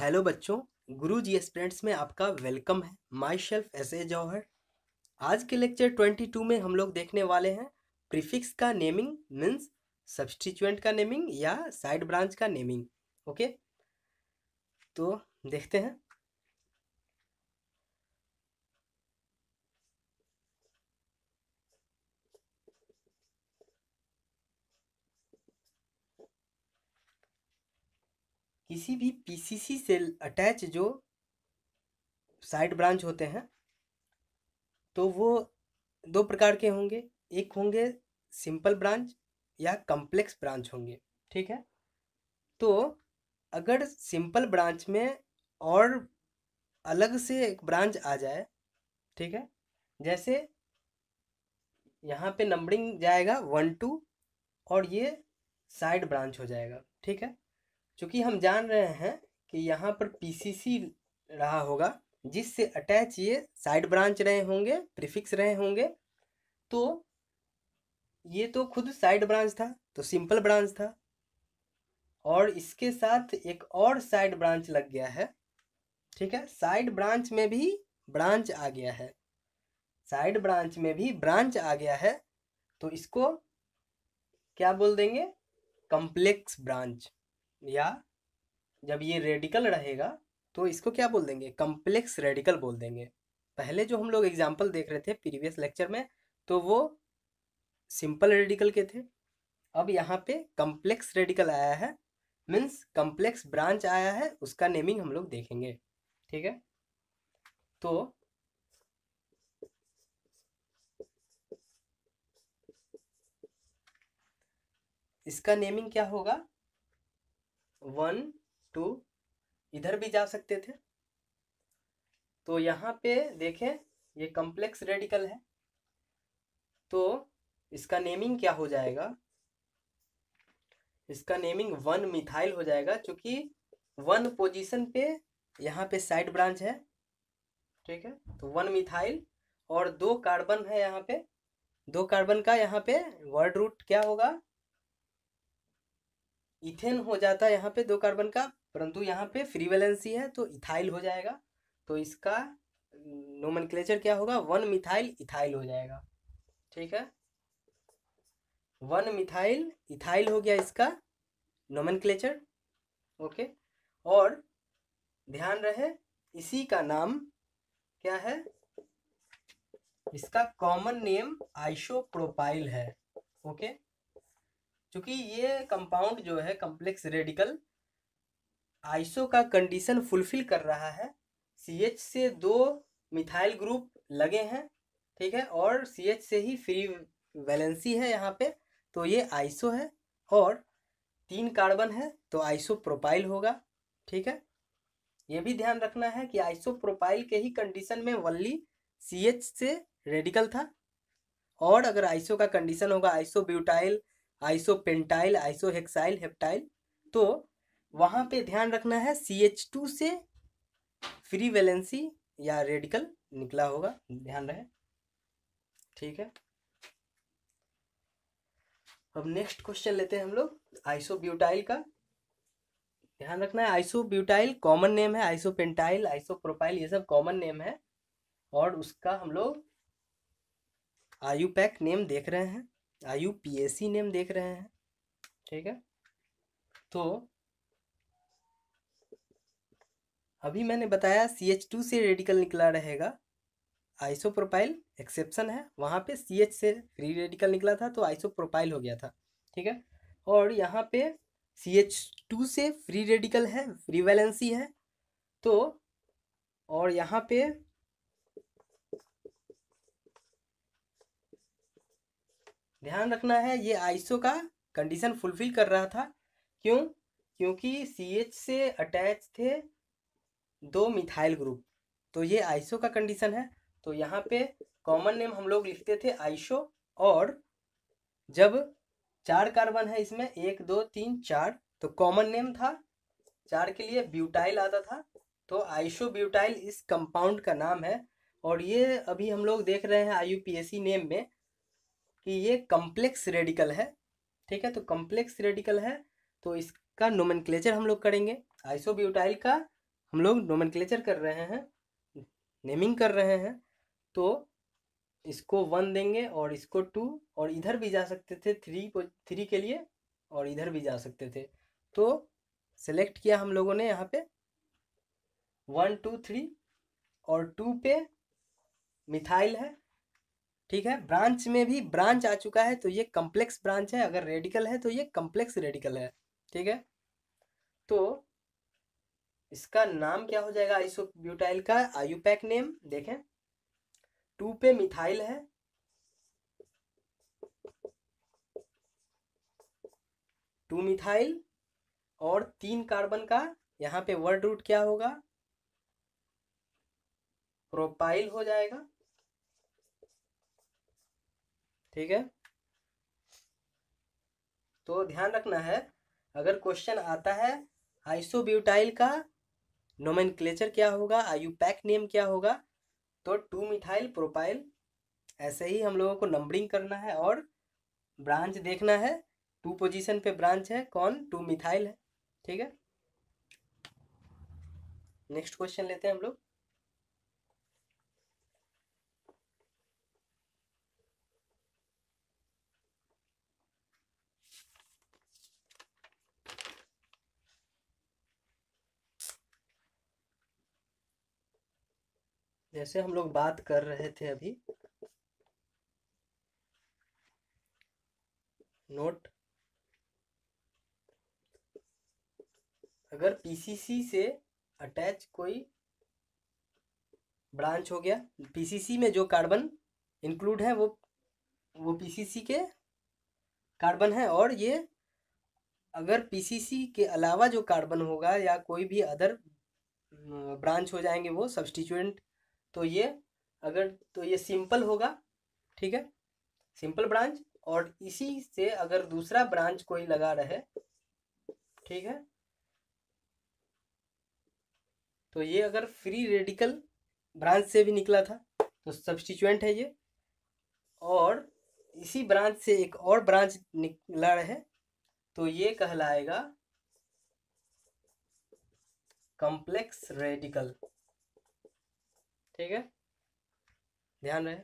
Hello बच्चों, गुरुजी aspirants में आपका वेलकम है। माई शेल्फ एस ए जौहर। आज के लेक्चर 22 में हम लोग देखने वाले हैं प्रीफिक्स का नेमिंग मीन्स सब्स्टिट्यूएंट का नेमिंग या साइड ब्रांच का नेमिंग। ओके, तो देखते हैं। किसी भी पीसीसी से अटैच जो साइड ब्रांच होते हैं तो वो दो प्रकार के होंगे। एक होंगे सिंपल ब्रांच या कॉम्प्लेक्स ब्रांच होंगे। ठीक है, तो अगर सिंपल ब्रांच में और अलग से एक ब्रांच आ जाए, ठीक है, जैसे यहाँ पे नंबरिंग जाएगा 1 2 और ये साइड ब्रांच हो जाएगा। ठीक है, क्योंकि हम जान रहे हैं कि यहाँ पर पीसीसी रहा होगा जिससे अटैच ये साइड ब्रांच रहे होंगे, प्रीफिक्स रहे होंगे, तो ये तो खुद साइड ब्रांच था, तो सिंपल ब्रांच था, और इसके साथ एक और साइड ब्रांच लग गया है। ठीक है, साइड ब्रांच में भी ब्रांच आ गया है, साइड ब्रांच में भी ब्रांच आ गया है, तो इसको क्या बोल देंगे? Complex branch. या जब ये रेडिकल रहेगा तो इसको क्या बोल देंगे? कॉम्प्लेक्स रेडिकल बोल देंगे। पहले जो हम लोग एग्जांपल देख रहे थे प्रीवियस लेक्चर में तो वो सिंपल रेडिकल के थे। अब यहाँ पे कॉम्प्लेक्स रेडिकल आया है, मीन्स कॉम्प्लेक्स ब्रांच आया है, उसका नेमिंग हम लोग देखेंगे। ठीक है, तो इसका नेमिंग क्या होगा? 1 2, इधर भी जा सकते थे। तो यहाँ पे देखें, ये कॉम्प्लेक्स रेडिकल है, तो इसका नेमिंग क्या हो जाएगा? इसका नेमिंग 1 मिथाइल हो जाएगा, क्योंकि 1 पोजीशन पे यहाँ पे साइड ब्रांच है। ठीक है, तो 1 मिथाइल और 2 कार्बन है यहाँ पे, 2 कार्बन का यहाँ पे वर्ड रूट क्या होगा? इथेन हो जाता है यहाँ पे 2 कार्बन का, परंतु यहाँ पे फ्री वैलेंसी है तो इथाइल हो जाएगा। तो इसका नोमेनक्लेचर क्या होगा? 1 मिथाइल इथाइल हो जाएगा। ठीक है, 1 मिथाइल इथाइल हो गया इसका नोमेनक्लेचर। ओके, और ध्यान रहे इसी का नाम क्या है? इसका कॉमन नेम आइसोप्रोपाइल है। ओके, क्योंकि ये कंपाउंड जो है कॉम्प्लेक्स रेडिकल आइसो का कंडीशन फुलफिल कर रहा है। CH से 2 मिथाइल ग्रुप लगे हैं, ठीक है, और CH से ही फ्री वैलेंसी है यहाँ पे, तो ये आइसो है, और 3 कार्बन है तो आइसोप्रोपाइल होगा। ठीक है, ये भी ध्यान रखना है कि आइसोप्रोपाइल के ही कंडीशन में वनली CH से रेडिकल था, और अगर आइसो का कंडीशन होगा आइसोब्यूटाइल, आइसोपेंटाइल, आइसोहेक्साइल, हेप्टाइल, तो वहां पे ध्यान रखना है CH2 से फ्री वैलेंसी या रेडिकल निकला होगा, ध्यान रहे। ठीक है, अब नेक्स्ट क्वेश्चन लेते हैं हम लोग आइसोब्यूटाइल का। ध्यान रखना है आइसोब्यूटाइल कॉमन नेम है, आइसोपेंटाइल, आइसोप्रोपाइल ये सब कॉमन नेम है, और उसका हम लोग आयुपैक नेम देख रहे हैं, IUPAC नेम देख रहे हैं। ठीक है, तो अभी मैंने बताया CH2 से रेडिकल निकला रहेगा, आइसोप्रोपाइल एक्सेप्शन है, वहाँ पे CH से फ्री रेडिकल निकला था तो आइसोप्रोपाइल हो गया था। ठीक है, और यहाँ पे CH2 से फ्री रेडिकल है, फ्री वैलेंसी है, तो और यहाँ पे ध्यान रखना है ये आइसो का कंडीशन फुलफिल कर रहा था। क्यों? क्योंकि CH से अटैच थे 2 मिथाइल ग्रुप, तो ये आइसो का कंडीशन है, तो यहाँ पे कॉमन नेम हम लोग लिखते थे आइसो, और जब 4 कार्बन है इसमें 1 2 3 4, तो कॉमन नेम था 4 के लिए ब्यूटाइल आता था, तो आइसो ब्यूटाइल इस कंपाउंड का नाम है। और ये अभी हम लोग देख रहे हैं IUPAC नेम में कि ये कॉम्प्लेक्स रेडिकल है। ठीक है, तो कॉम्प्लेक्स रेडिकल है तो इसका नोमेनक्लेचर हम लोग करेंगे आइसोब्यूटाइल का हम लोग नोमेनक्लेचर कर रहे हैं, नेमिंग कर रहे हैं, तो इसको 1 देंगे और इसको 2, और इधर भी जा सकते थे 3 के लिए, और इधर भी जा सकते थे। तो सेलेक्ट किया हम लोगों ने यहाँ पे 1 2 3, और 2 पे मिथाइल है। ठीक है, ब्रांच में भी ब्रांच आ चुका है, तो ये कम्प्लेक्स ब्रांच है। अगर रेडिकल है तो ये कम्प्लेक्स रेडिकल है। ठीक है, तो इसका नाम क्या हो जाएगा आइसोब्यूटाइल का? आयुपैक नेम देखें, 2 पे मिथाइल है, 2 मिथाइल, और 3 कार्बन का यहाँ पे वर्ड रूट क्या होगा? प्रोपाइल हो जाएगा। ठीक है, तो ध्यान रखना है, अगर क्वेश्चन आता है आइसोब्यूटाइल का नोमेनक्लेचर क्या होगा, आयुपैक नेम क्या होगा, तो 2 मिथाइल प्रोपाइल, ऐसे ही हम लोगों को नंबरिंग करना है और ब्रांच देखना है। 2 पोजीशन पे ब्रांच है, कौन? 2 मिथाइल है। ठीक है, नेक्स्ट क्वेश्चन लेते हैं हम लोग। जैसे हम लोग बात कर रहे थे अभी, नोट, अगर पीसीसी से अटैच कोई ब्रांच हो गया, पीसीसी में जो कार्बन इंक्लूड है वो पीसीसी के कार्बन है, और ये अगर पीसीसी के अलावा जो कार्बन होगा या कोई भी अदर ब्रांच हो जाएंगे वो सब्स्टिट्यूएंट, तो ये अगर, तो ये सिंपल होगा। ठीक है, सिंपल ब्रांच, और इसी से अगर दूसरा ब्रांच कोई लगा रहे, ठीक है, तो ये अगर फ्री रेडिकल ब्रांच से भी निकला था तो सब्स्टिट्यूएंट है ये, और इसी ब्रांच से एक और ब्रांच निकला रहे तो ये कहलाएगा कॉम्प्लेक्स रेडिकल। ठीक है, ध्यान रहे।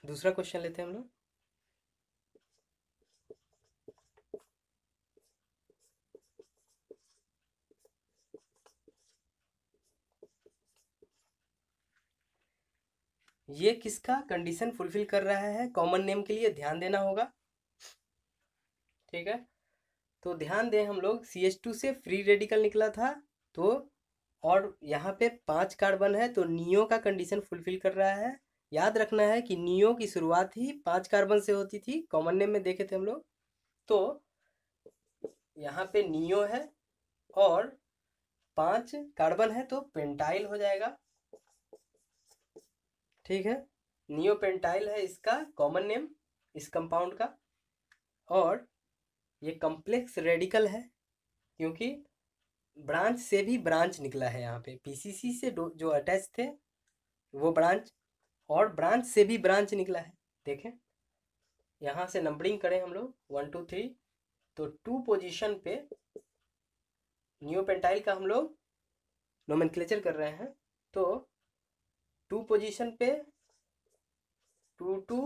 दूसरा क्वेश्चन लेते हैं हम लोग। ये किसका कंडीशन फुलफिल कर रहा है? कॉमन नेम के लिए ध्यान देना होगा। ठीक है, तो ध्यान दें, हम लोग CH2 से फ्री रेडिकल निकला था, तो और यहाँ पे 5 कार्बन है, तो नियो का कंडीशन फुलफिल कर रहा है। याद रखना है कि नियो की शुरुआत ही 5 कार्बन से होती थी, कॉमन नेम में देखे थे हम लोग। तो यहाँ पे नियो है और 5 कार्बन है, तो पेंटाइल हो जाएगा। ठीक है, नियो पेंटाइल है इसका कॉमन नेम इस कंपाउंड का, और ये कॉम्प्लेक्स रेडिकल है क्योंकि ब्रांच से भी ब्रांच निकला है। यहाँ पे पीसीसी से जो अटैच थे वो ब्रांच, और ब्रांच से भी ब्रांच निकला है। देखें, यहाँ से नंबरिंग करें हम लोग 1 2 3, तो 2 पोजीशन पे नियोपेंटाइल का हम लोग नोमेनक्लेचर कर रहे हैं, तो 2 पोजीशन पे 2 2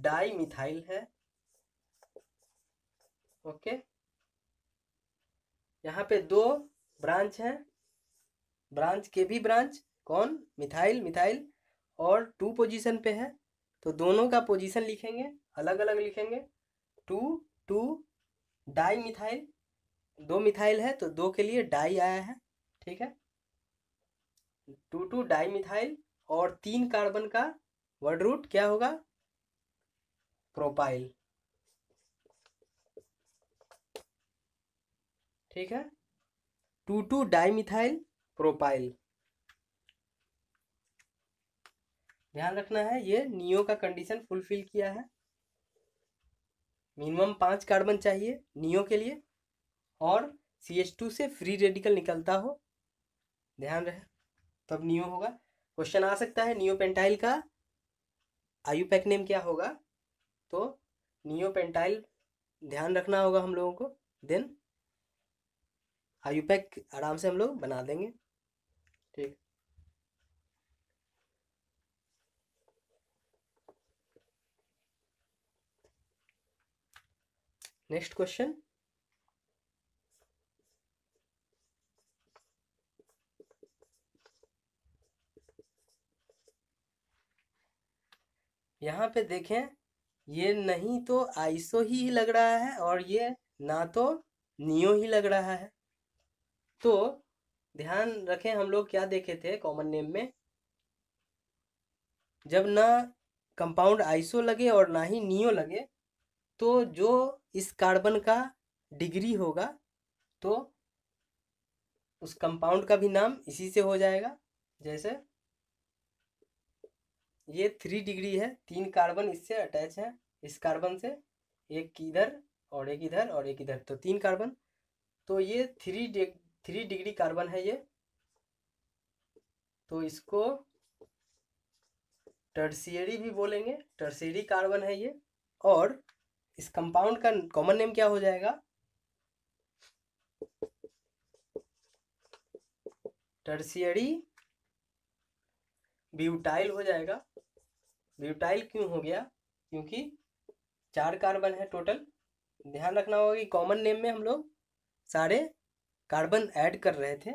डाई मिथाइल है। ओके, यहाँ पे 2 ब्रांच हैं, ब्रांच के भी ब्रांच, कौन? मिथाइल मिथाइल, और 2 पोजीशन पे है, तो दोनों का पोजीशन लिखेंगे, अलग अलग लिखेंगे। 2 2 डाई मिथाइल, 2 मिथाइल है तो 2 के लिए डाई आया है। ठीक है, 2 2 डाई मिथाइल, और 3 कार्बन का वर्ड रूट क्या होगा? प्रोपाइल। ठीक है, 2 2 डाई मिथाइल प्रोपाइल। ध्यान रखना है, ये नियो का कंडीशन फुलफिल किया है। मिनिमम 5 कार्बन चाहिए नियो के लिए, और CH2 से फ्री रेडिकल निकलता हो, ध्यान रहे, तब नियो होगा। क्वेश्चन आ सकता है नियोपेंटाइल का आयुपैक नेम क्या होगा, तो नियोपेंटाइल ध्यान रखना होगा हम लोगों को, देन आयुपैक आराम से हम लोग बना देंगे। ठीक, नेक्स्ट क्वेश्चन। यहाँ पे देखें, ये नहीं तो आइसो ही लग रहा है और ये ना तो नियो ही लग रहा है। तो ध्यान रखें, हम लोग क्या देखे थे कॉमन नेम में, जब ना कंपाउंड आइसो लगे और ना ही नियो लगे, तो जो इस कार्बन का डिग्री होगा तो उस कंपाउंड का भी नाम इसी से हो जाएगा। जैसे ये 3 डिग्री है, 3 कार्बन इससे अटैच है, इस कार्बन से, एक इधर और एक इधर और एक इधर, तो 3 कार्बन, तो ये 3 डिग्री कार्बन है ये, तो इसको टर्शियरी भी बोलेंगे, टर्शियरी कार्बन है ये। और इस कंपाउंड का कॉमन नेम क्या हो जाएगा, टर्शियरी ब्यूटाइल हो जाएगा। ब्यूटाइल क्यों हो गया, क्योंकि 4 कार्बन है टोटल। ध्यान रखना होगा कि कॉमन नेम में हम लोग सारे कार्बन ऐड कर रहे थे,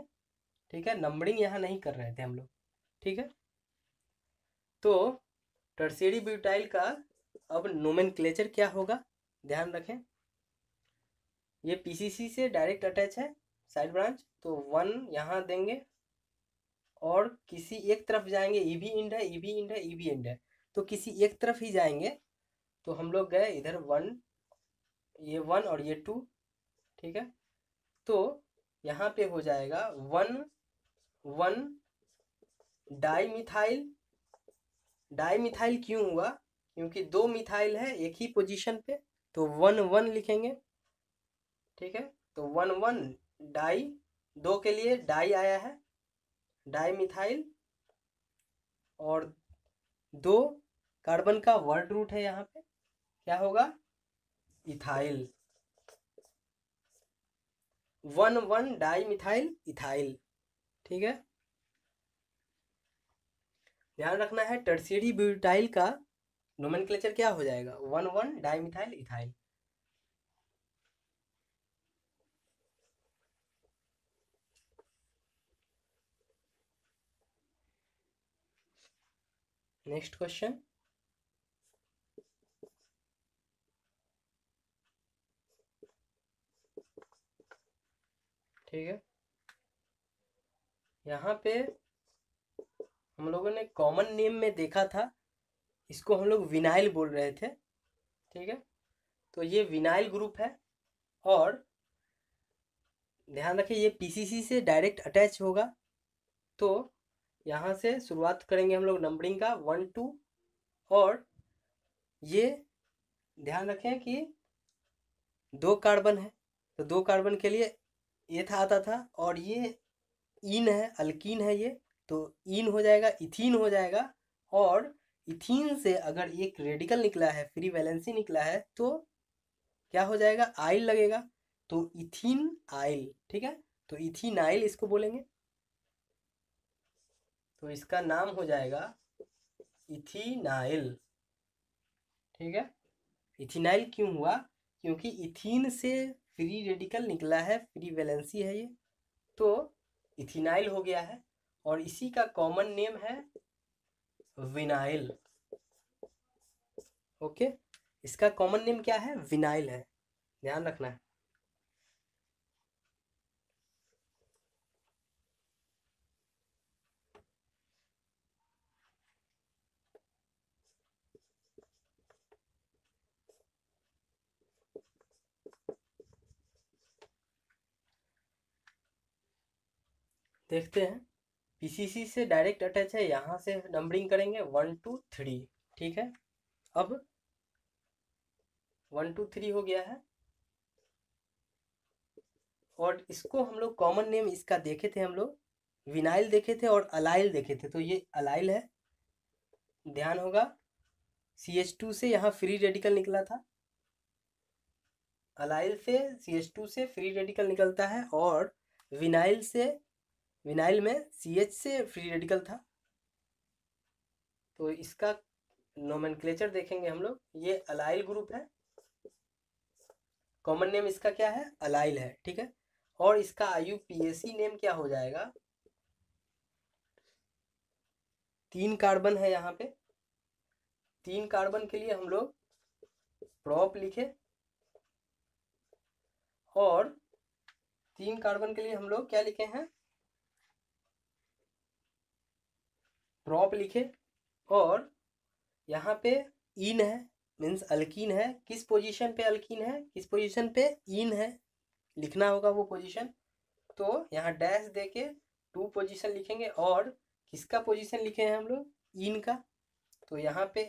ठीक है, नंबरिंग यहाँ नहीं कर रहे थे हम लोग, ठीक है। तो टर्शियरी ब्यूटाइल का अब नोमेनक्लेचर क्या होगा, ध्यान रखें, ये पीसीसी से डायरेक्ट अटैच है साइड ब्रांच, तो 1 यहाँ देंगे और किसी एक तरफ जाएंगे, ईबी इंड है, ईबी इंड है, ईबी इंड है, तो किसी एक तरफ ही जाएंगे, तो हम लोग गए इधर 1, ये 1 और ये 2, ठीक है। तो यहाँ पे हो जाएगा 1 1 डाई मिथाइल। डाई मिथाइल क्यों हुआ, क्योंकि 2 मिथाइल है एक ही पोजीशन पे, तो 1 1 लिखेंगे, ठीक है। तो 1 1 डाई, 2 के लिए डाई आया है, डाई मिथाइल, और 2 कार्बन का वर्ड रूट है यहाँ पे, क्या होगा, इथाइल। 1 1 डाई मिथाइल इथाइल, ठीक है। ध्यान रखना है टर्शियरी ब्यूटाइल का नोमेनक्लेचर क्या हो जाएगा, 1 1 di methyl ethyl. Next question. ठीक है, यहाँ पे हम लोगों ने कॉमन नेम में देखा था, इसको हम लोग विनाइल बोल रहे थे, ठीक है। तो ये विनाइल ग्रुप है, और ध्यान रखिए ये पीसीसी से डायरेक्ट अटैच होगा, तो यहाँ से शुरुआत करेंगे हम लोग नंबरिंग का 1 2, और ये ध्यान रखें कि 2 कार्बन है, तो 2 कार्बन के लिए ये था आता था, और ये इन है, अल्कीन है ये, तो इन हो जाएगा, इथीन हो जाएगा, और इथीन से अगर एक रेडिकल निकला है, फ्री वैलेंसी निकला है, तो क्या हो जाएगा, आइल लगेगा, तो इथीन आइल, ठीक है। तो इथीनाइल इसको बोलेंगे, तो इसका नाम हो जाएगा इथीनाइल, ठीक है। इथीनाइल क्यों हुआ, क्योंकि इथीन से फ्री रेडिकल निकला है, फ्री वैलेंसी है ये, तो इथीनाइल हो गया है, और इसी का कॉमन नेम है विनाइल। ओके, इसका कॉमन नेम क्या है, विनाइल है, ध्यान रखना है। देखते हैं, पीसीसी से डायरेक्ट अटैच है, यहाँ से नंबरिंग करेंगे 1 2 3, ठीक है। अब 1 2 3 हो गया है, और इसको हम लोग कॉमन नेम इसका देखे थे हम लोग, विनाइल देखे थे और अलाइल देखे थे, तो ये अलाइल है, ध्यान होगा। CH2 से यहाँ फ्री रेडिकल निकला था, अलाइल से CH2 से फ्री रेडिकल निकलता है, और विनाइल में CH से फ्री रेडिकल था। तो इसका नोमेनक्लेचर देखेंगे हम लोग, ये अलाइल ग्रुप है, कॉमन नेम इसका क्या है, अलाइल है, ठीक है। और इसका IUPAC नेम क्या हो जाएगा, 3 कार्बन है यहाँ पे, 3 कार्बन के लिए हम लोग प्रोप लिखे, और 3 कार्बन के लिए हम लोग क्या लिखे हैं, प्रोप लिखे। और यहाँ पे इन है, मीन्स अल्कीन है, किस पोजीशन पे अल्कीन है, किस पोजीशन पे इन है, लिखना होगा वो पोजीशन। तो यहाँ डैश देके 2 पोजीशन लिखेंगे, और किसका पोजीशन लिखे हैं हम लोग, इन का, तो यहाँ पे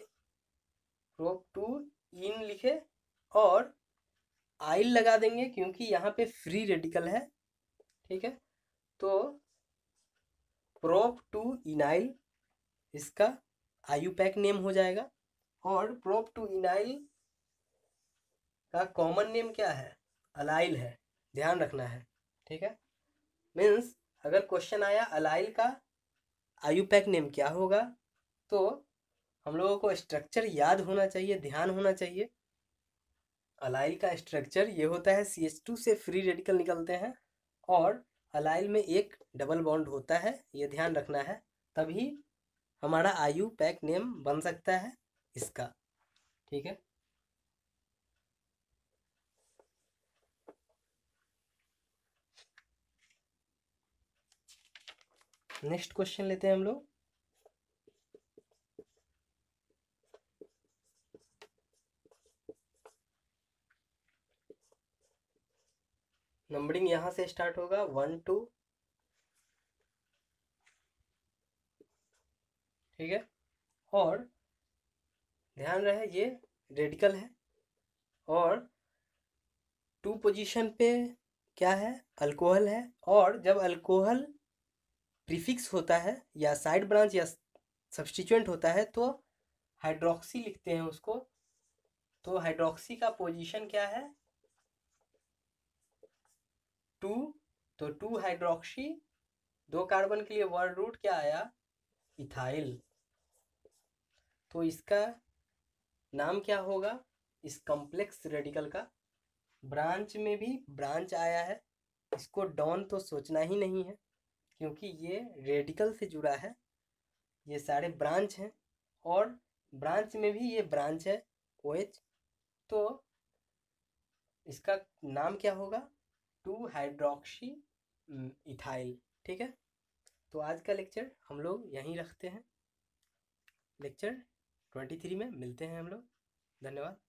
प्रोप 2 इन लिखे, और आइल लगा देंगे क्योंकि यहाँ पे फ्री रेडिकल है, ठीक है। तो प्रोप 2 इनाइल इसका IUPAC नेम हो जाएगा, और प्रोप 2 इनाइल का कॉमन नेम क्या है, अलाइल है, ध्यान रखना है, ठीक है। मीन्स अगर क्वेश्चन आया अलाइल का IUPAC नेम क्या होगा, तो हम लोगों को स्ट्रक्चर याद होना चाहिए, ध्यान होना चाहिए। अलाइल का स्ट्रक्चर ये होता है, CH2 से फ्री रेडिकल निकलते हैं, और अलाइल में एक डबल बॉन्ड होता है, ये ध्यान रखना है, तभी हमारा IUPAC नेम बन सकता है इसका, ठीक है। नेक्स्ट क्वेश्चन लेते हैं हम लोग। नंबरिंग यहाँ से स्टार्ट होगा 1 2, ठीक है। और ध्यान रहे ये रेडिकल है, और 2 पोजीशन पे क्या है, अल्कोहल है, और जब अल्कोहल प्रीफिक्स होता है या साइड ब्रांच या सब्स्टिट्यूएंट होता है तो हाइड्रोक्सी लिखते हैं उसको। तो हाइड्रोक्सी का पोजीशन क्या है, 2, तो 2 हाइड्रोक्सी, 2 कार्बन के लिए वर्ड रूट क्या आया, इथाइल। तो इसका नाम क्या होगा, इस कॉम्प्लेक्स रेडिकल का, ब्रांच में भी ब्रांच आया है, इसको डॉन तो सोचना ही नहीं है क्योंकि ये रेडिकल से जुड़ा है, ये सारे ब्रांच हैं, और ब्रांच में भी ये ब्रांच है OH, तो इसका नाम क्या होगा, 2 हाइड्रोक्सी इथाइल, ठीक है। तो आज का लेक्चर हम लोग यहीं रखते हैं, लेक्चर 23 में मिलते हैं हम लोग, धन्यवाद।